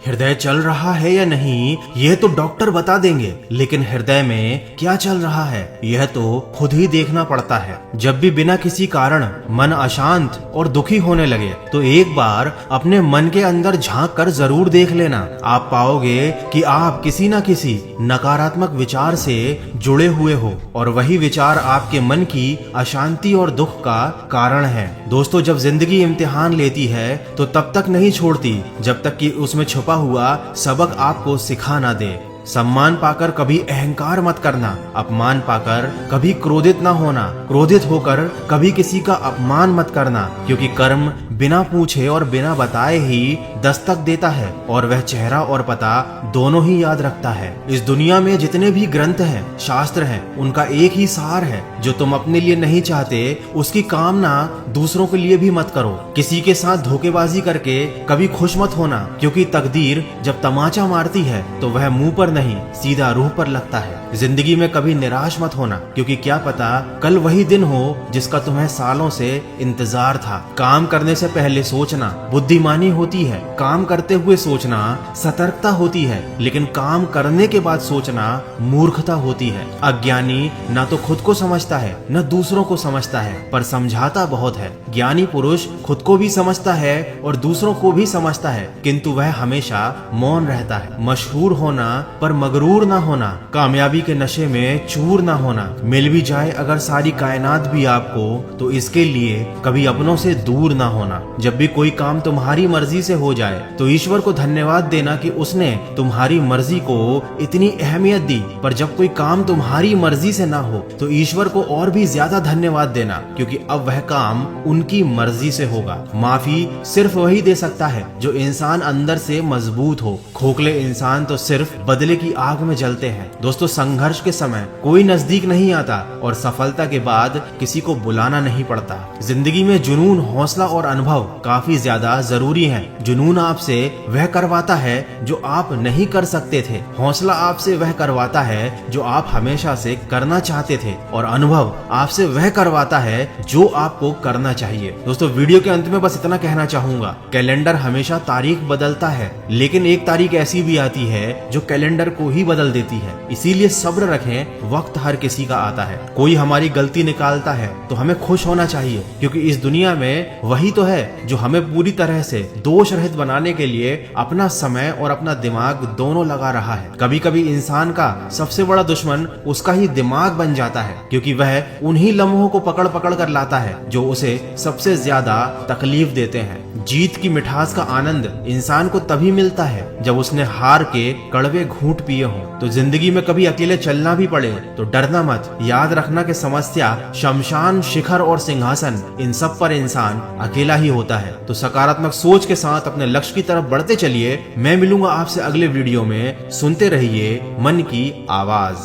हृदय चल रहा है या नहीं यह तो डॉक्टर बता देंगे, लेकिन हृदय में क्या चल रहा है यह तो खुद ही देखना पड़ता है। जब भी बिना किसी कारण मन अशांत और दुखी होने लगे तो एक बार अपने मन के अंदर झांक कर जरूर देख लेना। आप पाओगे कि आप किसी न किसी नकारात्मक विचार से जुड़े हुए हो और वही विचार आपके मन की अशांति और दुख का कारण है। दोस्तों, जब जिंदगी इम्तिहान लेती है तो तब तक नहीं छोड़ती जब तक कि उसमें छुपा हुआ सबक आपको सिखा ना दे। सम्मान पाकर कभी अहंकार मत करना, अपमान पाकर कभी क्रोधित ना होना, क्रोधित होकर कभी किसी का अपमान मत करना, क्योंकि कर्म बिना पूछे और बिना बताए ही दस्तक देता है और वह चेहरा और पता दोनों ही याद रखता है। इस दुनिया में जितने भी ग्रंथ हैं, शास्त्र हैं, उनका एक ही सार है, जो तुम अपने लिए नहीं चाहते उसकी कामना दूसरों के लिए भी मत करो। किसी के साथ धोखेबाजी करके कभी खुश मत होना, क्योंकि तकदीर जब तमाचा मारती है तो वह मुंह पर नहीं सीधा रूह पर लगता है। जिंदगी में कभी निराश मत होना, क्योंकि क्या पता कल वही दिन हो जिसका तुम्हें सालों से इंतजार था। काम करने से पहले सोचना बुद्धिमानी होती है, काम करते हुए सोचना सतर्कता होती है, लेकिन काम करने के बाद सोचना मूर्खता होती है। अज्ञानी न तो खुद को समझता है न दूसरों को समझता है, पर समझाता बहुत है। ज्ञानी पुरुष खुद को भी समझता है और दूसरों को भी समझता है, किंतु वह हमेशा मौन रहता है। मशहूर होना पर मगरूर ना होना, कामयाबी के नशे में चूर ना होना। मिल भी जाए अगर सारी कायनात भी आपको, तो इसके लिए कभी अपनों से दूर ना होना। जब भी कोई काम तुम्हारी मर्जी से हो जाए तो ईश्वर को धन्यवाद देना कि उसने तुम्हारी मर्जी को इतनी अहमियत दी, पर जब कोई काम तुम्हारी मर्जी से ना हो तो ईश्वर को और भी ज्यादा धन्यवाद देना, क्योंकि अब वह काम उनकी मर्जी से होगा। माफी सिर्फ वही दे सकता है जो इंसान अंदर से मजबूत हो। खोखले इंसान तो सिर्फ बदले की आग में जलते हैं। दोस्तों, संघर्ष के समय कोई नजदीक नहीं आता और सफलता के बाद किसी को बुलाना नहीं पड़ता। जिंदगी में जुनून, हौसला और अनुभव काफी ज्यादा जरूरी है। जुनून आपसे वह करवाता है जो आप नहीं कर सकते थे, हौसला आपसे वह करवाता है जो आप हमेशा से करना चाहते थे, और अनुभव आपसे वह करवाता है जो आपको करना चाहिए। दोस्तों, वीडियो के अंत में बस इतना कहना चाहूंगा, कैलेंडर हमेशा तारीख बदलता है, लेकिन एक तारीख ऐसी भी आती है जो कैलेंडर को ही बदल देती है। इसीलिए सब्र रखें, वक्त हर किसी का आता है। कोई हमारी गलती निकालता है तो हमें खुश होना चाहिए, क्योंकि इस दुनिया में वही तो है जो हमें पूरी तरह से दोष रहित बनाने के लिए अपना समय और अपना दिमाग दोनों लगा रहा है। कभी कभी इंसान का सबसे बड़ा दुश्मन उसका ही दिमाग बन जाता है, क्योंकि वह उन्हीं लम्हों को पकड़ पकड़ कर लाता है जो उसे सबसे ज्यादा तकलीफ देते हैं। जीत की मिठास का आनंद इंसान को तभी मिलता है जब उसने हार के कड़वे घूंट पिए हों। तो जिंदगी में कभी अकेले चलना भी पड़े तो डरना मत। याद रखना कि समस्या, शमशान, शिखर और सिंहासन, इन सब पर इंसान अकेला ही होता है। तो सकारात्मक सोच के साथ अपने लक्ष्य की तरफ बढ़ते चलिए। मैं मिलूंगा आपसे अगले वीडियो में। सुनते रहिए मन की आवाज।